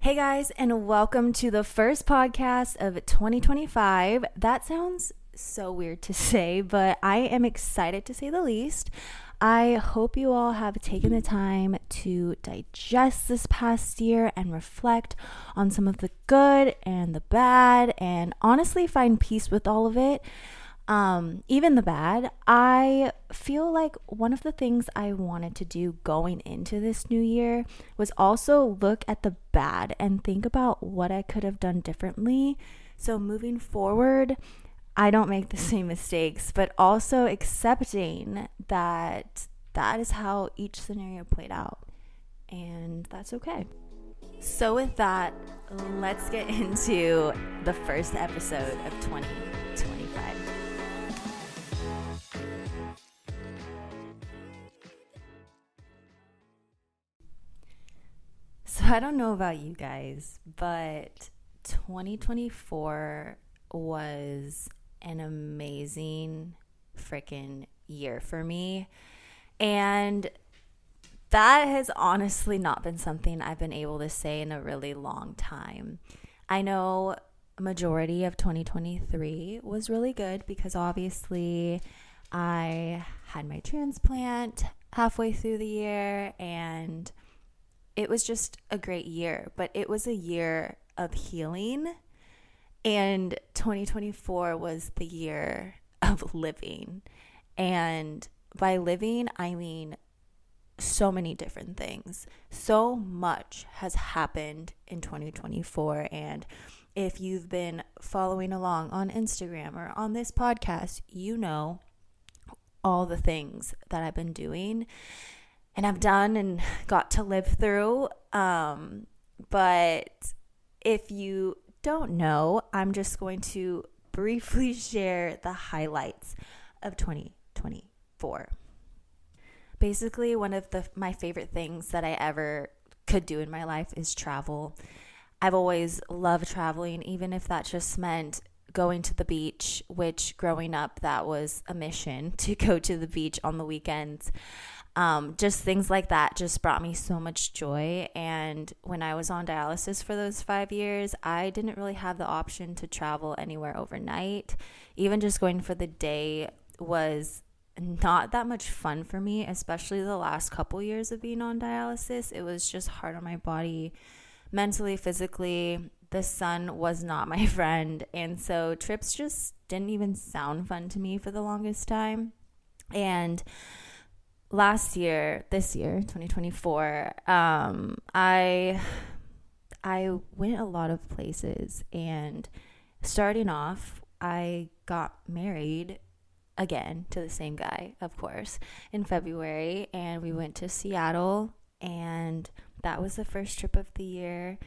Hey guys, and welcome to the first podcast of 2025. That sounds so weird to say, but I am excited to say the least. I hope you all have taken the time to digest this past year and reflect on some of the good and the bad and honestly find peace with all of it. Even the bad. I feel like one of the things I wanted to do going into this new year was also look at the bad and think about what I could have done differently. So moving forward, I don't make the same mistakes, but also accepting that that is how each scenario played out. And that's okay. So with that, let's get into the first episode of 2025. So I don't know about you guys, but 2024 was an amazing freaking year for me. And that has honestly not been something I've been able to say in a really long time. I know a majority of 2023 was really good because obviously I had my transplant halfway through the year and it was just a great year, but it was a year of healing, and 2024 was the year of living. And by living, I mean so many different things. So much has happened in 2024, and if you've been following along on Instagram or on this podcast, you know all the things that I've been doing and I've done and got to live through. But if you don't know, I'm just going to briefly share the highlights of 2024. Basically, one of my favorite things that I ever could do in my life is travel. I've always loved traveling, even if that just meant going to the beach, which growing up, that was a mission to go to the beach on the weekends. Just things like that just brought me so much joy. And when I was on dialysis for those 5 years, I didn't really have the option to travel anywhere overnight. Even just going for the day was not that much fun for me, especially the last couple years of being on dialysis. It was just hard on my body, mentally, physically. The sun was not my friend. And so trips just didn't even sound fun to me for the longest time. And this year, 2024, I went a lot of places, and starting off, I got married again to the same guy, of course, in February, and we went to Seattle, and that was the first trip of the year.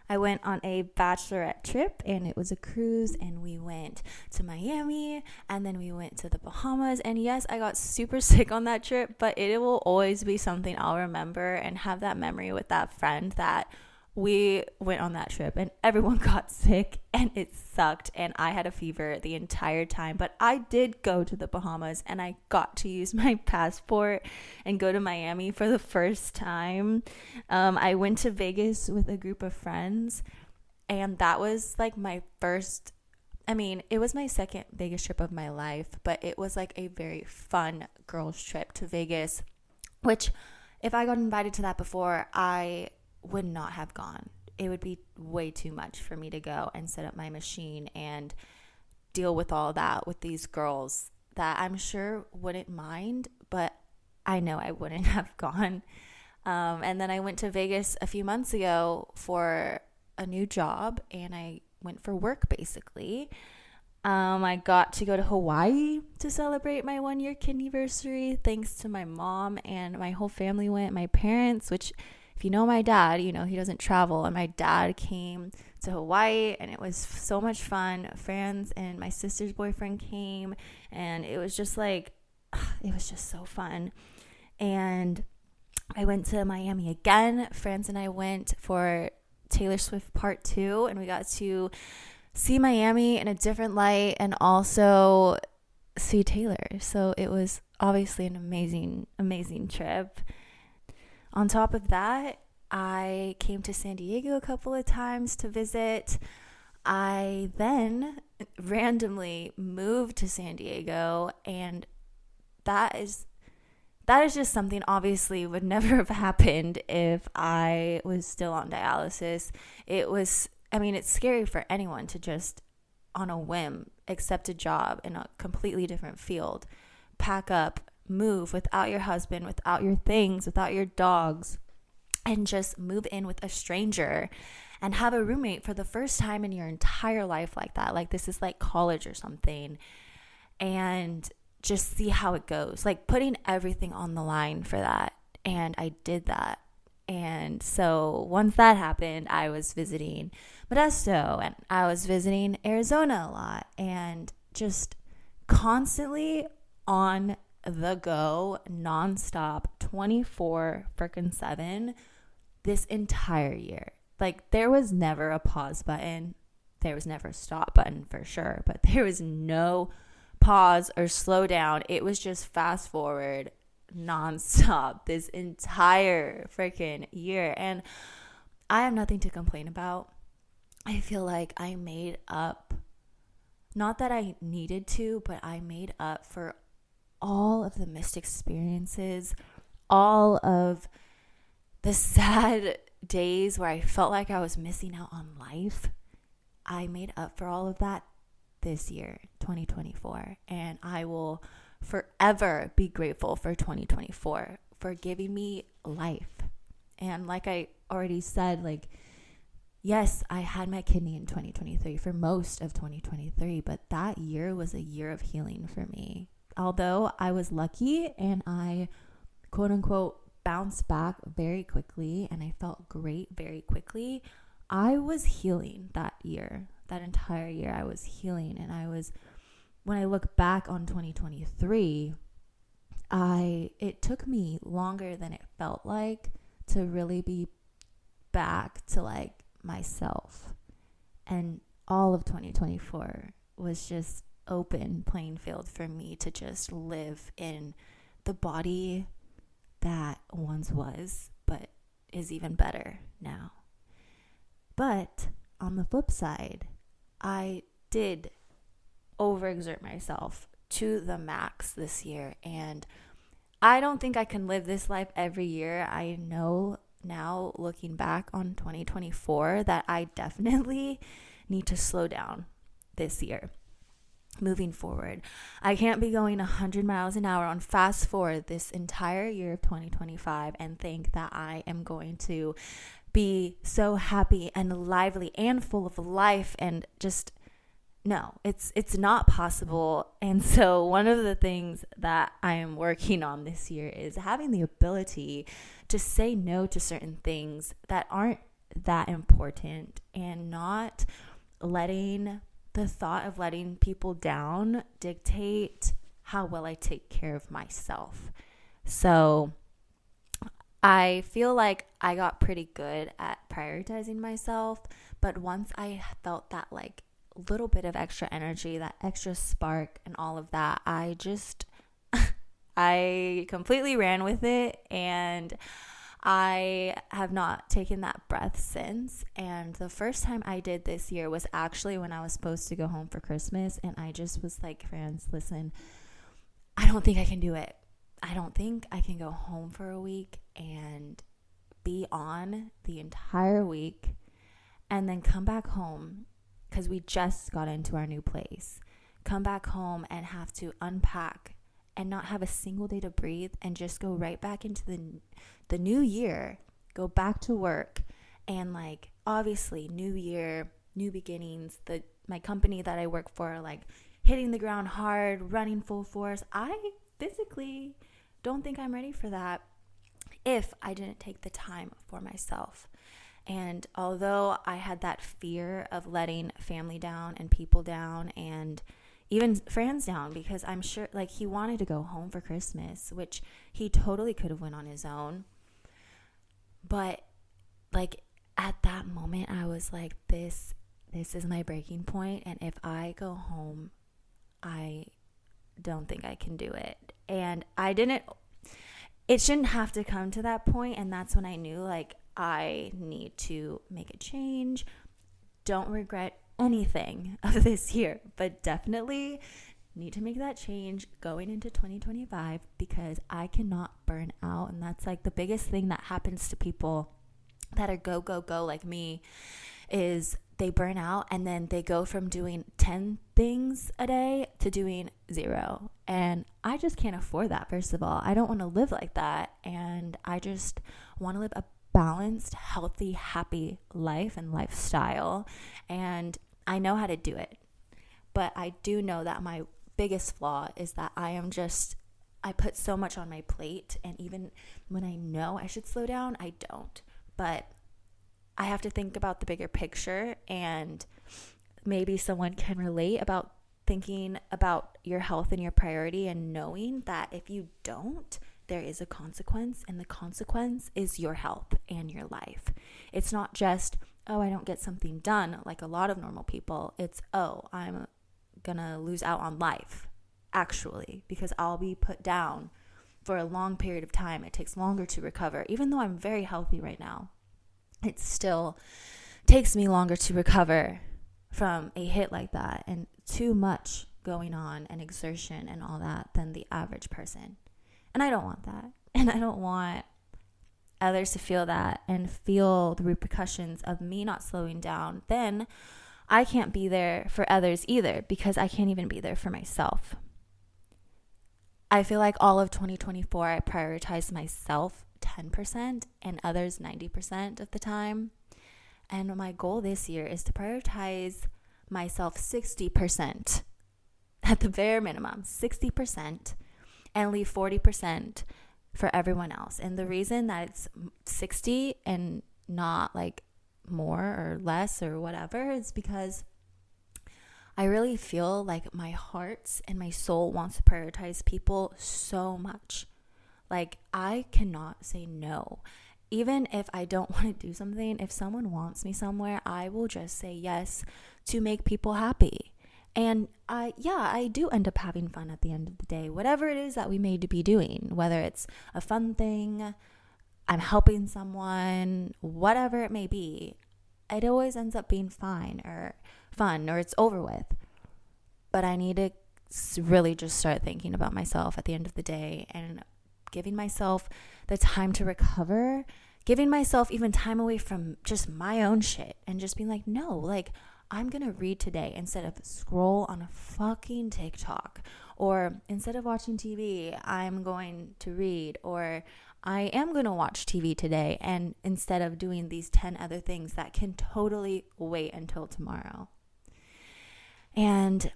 I went on a bachelorette trip, and it was a cruise, and we went to Miami, and then we went to the Bahamas. And yes, I got super sick on that trip, but it will always be something I'll remember and have that memory with that friend that we went on that trip and everyone got sick and it sucked and I had a fever the entire time. But I did go to the Bahamas and I got to use my passport and go to Miami for the first time. I went to Vegas with a group of friends, and that was like my first, it was my second Vegas trip of my life, but it was like a very fun girls trip to Vegas, which if I got invited to that before, I would not have gone. It would be way too much for me to go and set up my machine and deal with all that with these girls that I'm sure wouldn't mind, but I know I wouldn't have gone. And then I went to Vegas a few months ago for a new job, and I went for work basically. I got to go to Hawaii to celebrate my 1-year anniversary thanks to my mom, and my whole family went. My parents, which if you know my dad, you know he doesn't travel, and my dad came to Hawaii, and it was so much fun. Franz and my sister's boyfriend came, and it was just so fun. And I went to Miami again. Franz and I went for Taylor Swift Part 2, and we got to see Miami in a different light and also see Taylor. So it was obviously an amazing, amazing trip. On top of that, I came to San Diego a couple of times to visit. I then randomly moved to San Diego, and that is just something obviously would never have happened if I was still on dialysis. It's scary for anyone to just on a whim accept a job in a completely different field, pack up, move without your husband, without your things, without your dogs, and just move in with a stranger and have a roommate for the first time in your entire life like that. Like this is like college or something. And just see how it goes. Like putting everything on the line for that. And I did that. And so once that happened, I was visiting Modesto and I was visiting Arizona a lot and just constantly on the go, nonstop, 24/7 this entire year. Like there was never a pause button. There was never a stop button for sure, but there was no pause or slow down. It was just fast forward nonstop this entire freaking year. And I have nothing to complain about. I feel like I made up, not that I needed to, but I made up for all of the missed experiences, all of the sad days where I felt like I was missing out on life. I made up for all of that this year, 2024, and I will forever be grateful for 2024 for giving me life. And like I already said, like, yes, I had my kidney in 2023 for most of 2023, but that year was a year of healing for me. Although I was lucky and I quote unquote bounced back very quickly and I felt great very quickly, I was healing that year. That entire year I was healing, and when I look back on 2023, it took me longer than it felt like to really be back to like myself. And all of 2024 was just open playing field for me to just live in the body that once was, but is even better now. But on the flip side, I did overexert myself to the max this year, and I don't think I can live this life every year. I know now, looking back on 2024, that I definitely need to slow down this year. Moving forward, I can't be going 100 miles an hour on fast forward this entire year of 2025 and think that I am going to be so happy and lively and full of life, and just no, it's not possible. And so one of the things that I am working on this year is having the ability to say no to certain things that aren't that important, and not letting the thought of letting people down dictate how well I take care of myself. So I feel like I got pretty good at prioritizing myself, but once I felt that like little bit of extra energy, that extra spark and all of that, I completely ran with it, and I have not taken that breath since. And the first time I did this year was actually when I was supposed to go home for Christmas, and I just was like, friends, listen, I don't think I can do it. I don't think I can go home for a week and be on the entire week and then come back home, because we just got into our new place, come back home and have to unpack and not have a single day to breathe, and just go right back into the new year, go back to work. And like, obviously, new year, new beginnings, my company that I work for, like hitting the ground hard, running full force. I physically don't think I'm ready for that if I didn't take the time for myself. And although I had that fear of letting family down and people down and even friends down, because I'm sure like he wanted to go home for Christmas, which he totally could have went on his own. But like at that moment, I was like, this is my breaking point. And if I go home, I don't think I can do it. And it shouldn't have to come to that point. And that's when I knew like I need to make a change. Don't regret anything of this year, but definitely need to make that change going into 2025 because I cannot burn out. And that's like the biggest thing that happens to people that are go, go, go like me is they burn out and then they go from doing 10 things a day to doing 0. And I just can't afford that, first of all. I don't want to live like that. And I just want to live a balanced, healthy, happy life and lifestyle. And I know how to do it. But I do know that my biggest flaw is that I put so much on my plate. And even when I know I should slow down, I don't. But I have to think about the bigger picture, and maybe someone can relate about thinking about your health and your priority and knowing that if you don't, there is a consequence, and the consequence is your health and your life. It's not just, oh, I don't get something done like a lot of normal people. It's, oh, I'm gonna lose out on life, actually, because I'll be put down for a long period of time. It takes longer to recover. Even though I'm very healthy right now, it still takes me longer to recover from a hit like that, and too much going on and exertion and all that than the average person. And I don't want that. And I don't want others to feel that and feel the repercussions of me not slowing down. Then I can't be there for others either because I can't even be there for myself. I feel like all of 2024, I prioritized myself 10% and others 90% of the time. And my goal this year is to prioritize myself 60% at the bare minimum, 60%, and leave 40% for everyone else. And the reason that it's 60 and not like more or less or whatever is because I really feel like my heart and my soul wants to prioritize people so much. Like, I cannot say no. Even if I don't want to do something, if someone wants me somewhere, I will just say yes to make people happy. And I do end up having fun at the end of the day, whatever it is that we made to be doing, whether it's a fun thing, I'm helping someone, whatever it may be, it always ends up being fun or it's over with. But I need to really just start thinking about myself at the end of the day and giving myself the time to recover, giving myself even time away from just my own shit and just being like, no, like I'm going to read today instead of scroll on a fucking TikTok, or instead of watching TV, I'm going to read, or I am going to watch TV today and instead of doing these 10 other things that can totally wait until tomorrow. And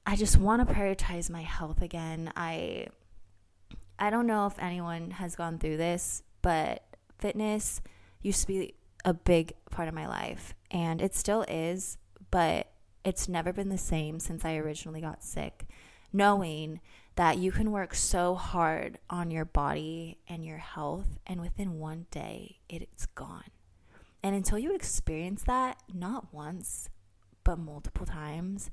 I just want to prioritize my health again. I don't know if anyone has gone through this, but fitness used to be a big part of my life, and it still is, but it's never been the same since I originally got sick. Knowing that you can work so hard on your body and your health, and within one day, it's gone. And until you experience that, not once, but multiple times,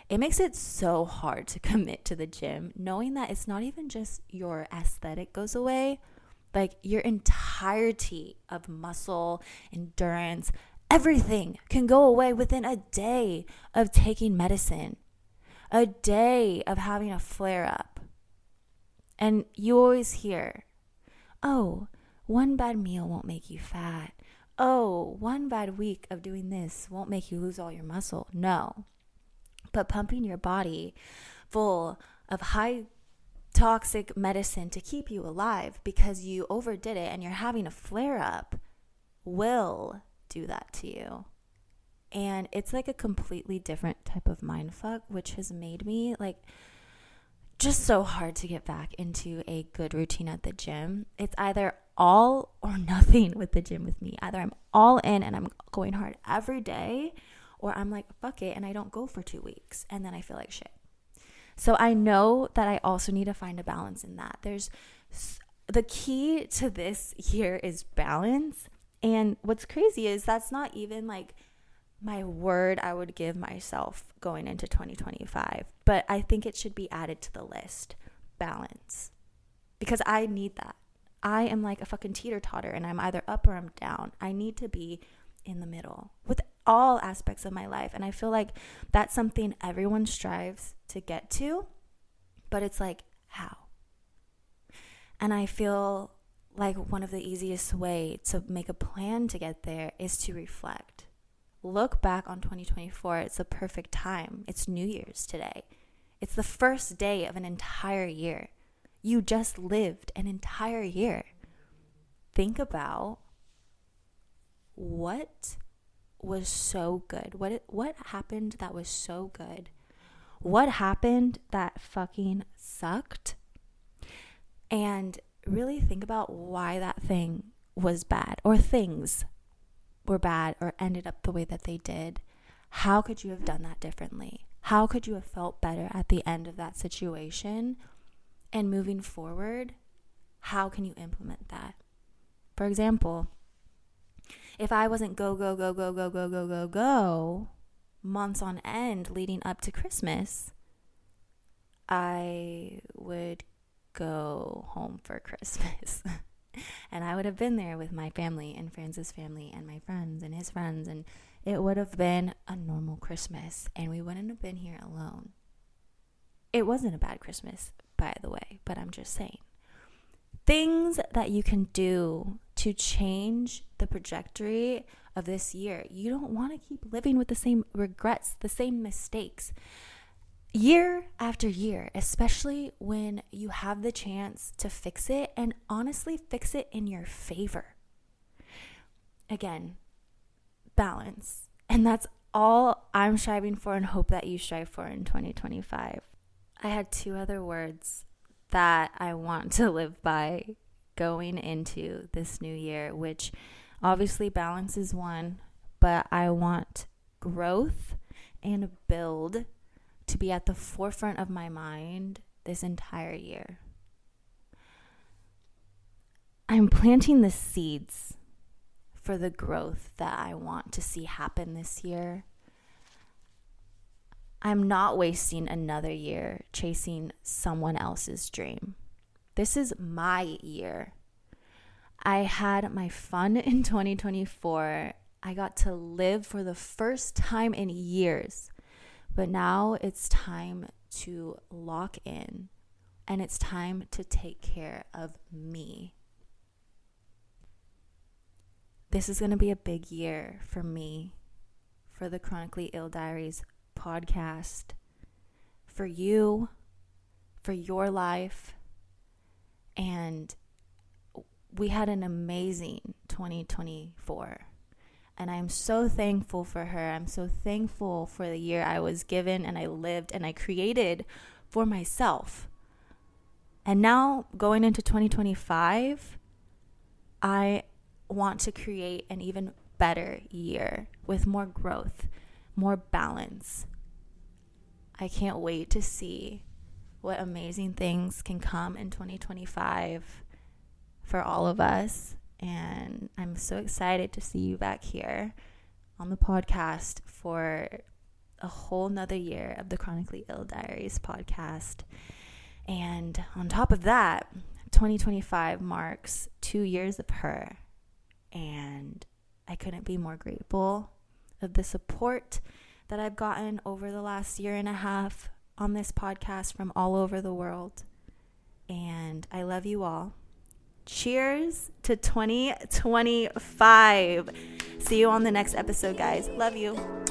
it makes it so hard to commit to the gym, knowing that it's not even just your aesthetic goes away, like your entirety of muscle, endurance, everything can go away within a day of taking medicine, a day of having a flare up. And you always hear, oh, one bad meal won't make you fat. Oh, one bad week of doing this won't make you lose all your muscle. No. But pumping your body full of high toxic medicine to keep you alive because you overdid it and you're having a flare up will do that to you. And it's like a completely different type of mind fuck, which has made me like just so hard to get back into a good routine at the gym. It's either all or nothing with the gym with me. Either I'm all in and I'm going hard every day, or I'm like, fuck it, and I don't go for 2 weeks, and then I feel like shit. So I know that I also need to find a balance in that. The key to this year is balance. And what's crazy is that's not even like my word I would give myself going into 2025. But I think it should be added to the list. Balance. Because I need that. I am like a fucking teeter-totter, and I'm either up or I'm down. I need to be in the middle with all aspects of my life. And I feel like that's something everyone strives to get to, but it's like, how? And I feel like one of the easiest way to make a plan to get there is to reflect. Look back on 2024. It's the perfect time. It's New Year's today. It's the first day of an entire year. You just lived an entire year. Think about what was so good. What happened that was so good? What happened that fucking sucked? And really think about why that thing was bad, or things were bad or ended up the way that they did. How could you have done that differently? How could you have felt better at the end of that situation? And moving forward, how can you implement that? For example, if I wasn't go months on end leading up to Christmas, I would go home for Christmas. And I would have been there with my family and Francis' family and my friends and his friends, and it would have been a normal Christmas, and we wouldn't have been here alone. It wasn't a bad Christmas, by the way, but I'm just saying. Things that you can do to change the trajectory of this year. You don't want to keep living with the same regrets, the same mistakes, year after year, especially when you have the chance to fix it, and honestly fix it in your favor. Again, balance. And that's all I'm striving for and hope that you strive for in 2025. I had 2 other words that I want to live by going into this new year, which obviously balance is one, but I want growth and build to be at the forefront of my mind this entire year. I'm planting the seeds for the growth that I want to see happen this year. I'm not wasting another year chasing someone else's dream. This is my year. I had my fun in 2024. I got to live for the first time in years. But now it's time to lock in, and it's time to take care of me. This is going to be a big year for me, for the Chronically Ill Diaries podcast, for you, for your life. And we had an amazing 2024. And I'm so thankful for her. I'm so thankful for the year I was given and I lived and I created for myself. And now going into 2025, I want to create an even better year with more growth, more balance. I can't wait to see what amazing things can come in 2025 for all of us. And I'm so excited to see you back here on the podcast for a whole nother year of the Chronically Ill Diaries podcast. And on top of that, 2025 marks 2 years of her. And I couldn't be more grateful of the support that I've gotten over the last year and a half on this podcast from all over the world. And I love you all. Cheers to 2025. See you on the next episode, guys. Love you.